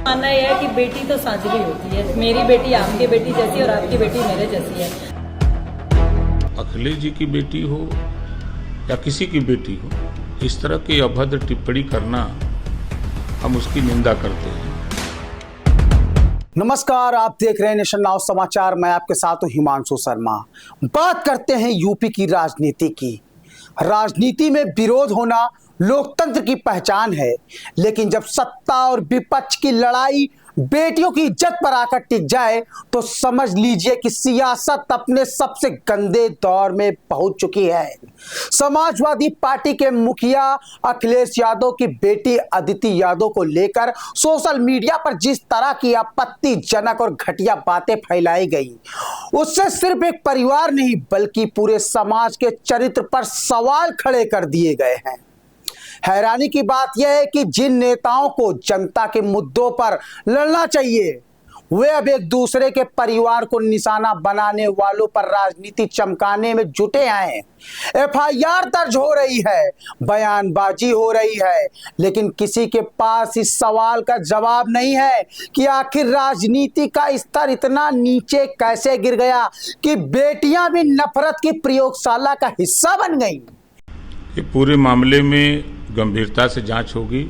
मानना यह है कि बेटी तो साझी होती है। मेरी बेटी आपकी बेटी जैसी और आपकी बेटी मेरे जैसी है। अखिलेश जी की बेटी हो या किसी की बेटी हो, इस तरह की अभद्र टिप्पणी करना हम उसकी निंदा करते हैं। नमस्कार, आप देख रहे हैं नेशन नाउ समाचार। मैं आपके साथ हूं हिमांशु शर्मा। बात करते हैं यूपी की राजनीति की। राजनीति में विरोध होना लोकतंत्र की पहचान है, लेकिन जब सत्ता और विपक्ष की लड़ाई बेटियों की इज्जत पर आकर टिक जाए तो समझ लीजिए कि सियासत अपने सबसे गंदे दौर में पहुंच चुकी है। समाजवादी पार्टी के मुखिया अखिलेश यादव की बेटी अदिति यादव को लेकर सोशल मीडिया पर जिस तरह की आपत्तिजनक और घटिया बातें फैलाई गई, उससे सिर्फ एक परिवार नहीं बल्कि पूरे समाज के चरित्र पर सवाल खड़े कर दिए गए हैं। हैरानी की बात यह है कि जिन नेताओं को जनता के मुद्दों पर लड़ना चाहिए, वे अब एक दूसरे के परिवार को निशाना बनाने वालों पर राजनीति चमकाने में जुटे हैं। एफआईआर दर्ज हो रही है, बयानबाजी हो रही है, लेकिन किसी के पास इस सवाल का जवाब नहीं है कि आखिर राजनीति का स्तर इतना नीचे कैसे गिर गया कि बेटियां भी नफरत की प्रयोगशाला का हिस्सा बन गई। ये पूरे मामले में गंभीरता से जांच होगी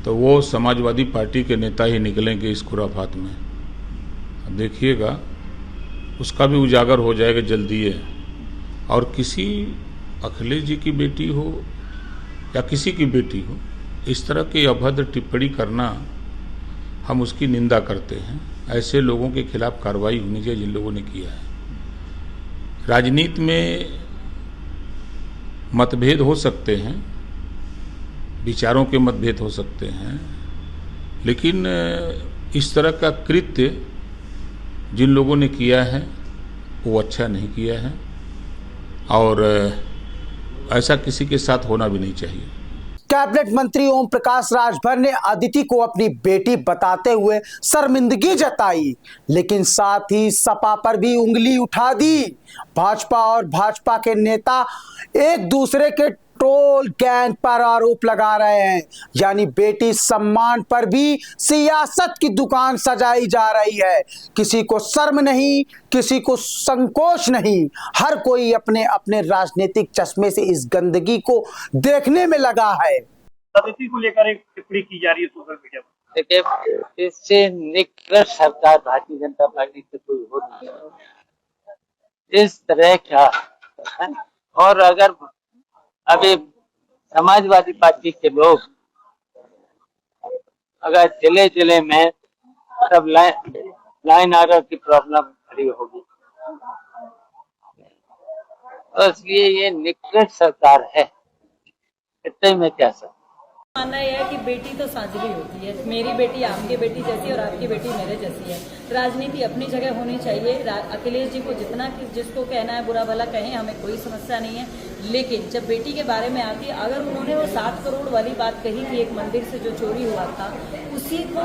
तो वो समाजवादी पार्टी के नेता ही निकलेंगे इस खुराफात में। अब देखिएगा, उसका भी उजागर हो जाएगा जल्दी है। और किसी अखिलेश जी की बेटी हो या किसी की बेटी हो, इस तरह की अभद्र टिप्पणी करना हम उसकी निंदा करते हैं। ऐसे लोगों के खिलाफ कार्रवाई होनी चाहिए जिन लोगों ने किया है। राजनीति में मतभेद हो सकते हैं, विचारों के मतभेद हो सकते हैं, लेकिन इस तरह का कृत्य जिन लोगों ने किया है वो अच्छा नहीं किया है और ऐसा किसी के साथ होना भी नहीं चाहिए। कैबिनेट मंत्री ओम प्रकाश राजभर ने अदिति को अपनी बेटी बताते हुए शर्मिंदगी जताई, लेकिन साथ ही सपा पर भी उंगली उठा दी। भाजपा और भाजपा के नेता एक दूसरे के ट्रोल गैंग पर आरोप लगा रहे हैं, यानी बेटी सम्मान पर भी सियासत की दुकान सजाई जा रही है। किसी को शर्म नहीं, किसी को संकोच नहीं, हर कोई अपने अपने राजनीतिक चश्मे से इस गंदगी को देखने में लगा है। अदिति को लेकर एक टिप्पणी की जा रही है सोशल मीडिया पर। देखिए, इससे निकृष्ट सरकार भारतीय जनता पार्टी से कोई हो नहीं। इस तरह का और अगर अभी समाजवादी पार्टी के लोग अगर जिले जिले में सब लाइन ऑर्डर की प्रॉब्लम खड़ी होगी, तो इसलिए ये निकृष्ट सरकार है। इतने में क्या सर मानना यह है कि बेटी तो साझी होती है। मेरी बेटी आपकी बेटी जैसी और आपकी बेटी मेरे जैसी है। राजनीति अपनी जगह होनी चाहिए। अखिलेश जी को जिसको कहना है बुरा भला कहें, हमें कोई समस्या नहीं है, लेकिन जब बेटी के बारे में आती है, अगर उन्होंने वो 7 करोड़ वाली बात कही थी एक मंदिर से जो चोरी हुआ था, उसी को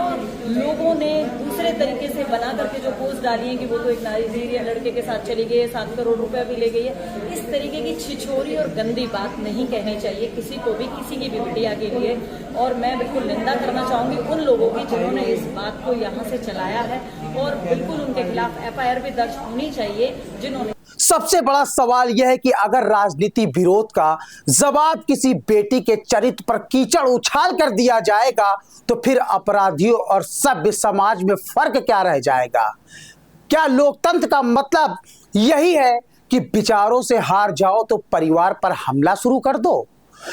लोगों ने दूसरे तरीके से बना करके जो पोस्ट डाली है कि वो तो एक नाइजीरिया लड़के के साथ चली गई है, 7 करोड़ रुपया भी ले गई है। इस तरीके की छिछोरी और गंदी बात नहीं कहनी चाहिए किसी को भी, किसी की भी बिटिया के लिए। और मैं बिल्कुल निंदा करना चाहूंगी उन लोगों की जिन्होंने इस बात को यहाँ से चलाया है, और बिल्कुल उनके खिलाफ एफआईआर भी दर्ज होनी चाहिए जिन्होंने। सबसे बड़ा सवाल यह है कि अगर राजनीति विरोध का जवाब किसी बेटी के चरित्र पर कीचड़ उछाल कर दिया जाएगा तो फिर अपराधियों और सभ्य समाज में फर्क क्या रह जाएगा? क्या लोकतंत्र का मतलब यही है कि विचारों से हार जाओ तो परिवार पर हमला शुरू कर दो?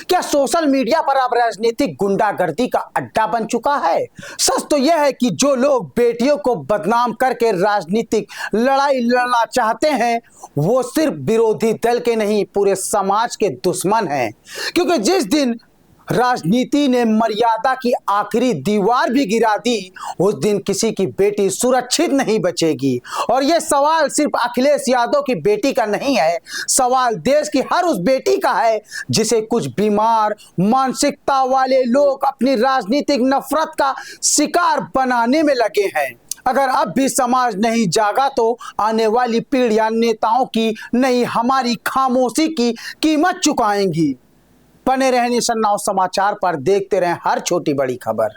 क्या सोशल मीडिया पर अब राजनीतिक गुंडागर्दी का अड्डा बन चुका है? सच तो यह है कि जो लोग बेटियों को बदनाम करके राजनीतिक लड़ाई लड़ना चाहते हैं, वो सिर्फ विरोधी दल के नहीं पूरे समाज के दुश्मन हैं। क्योंकि जिस दिन राजनीति ने मर्यादा की आखिरी दीवार भी गिरा दी, उस दिन किसी की बेटी सुरक्षित नहीं बचेगी। और यह सवाल सिर्फ अखिलेश यादव की बेटी का नहीं है, सवाल देश की हर उस बेटी का है जिसे कुछ बीमार मानसिकता वाले लोग अपनी राजनीतिक नफरत का शिकार बनाने में लगे हैं। अगर अब भी समाज नहीं जागा तो आने वाली पीढ़ियां नेताओं की नहीं, हमारी खामोशी की कीमत चुकाएंगी। बने रहें नेशन नाउ समाचार पर, देखते रहें हर छोटी बड़ी खबर।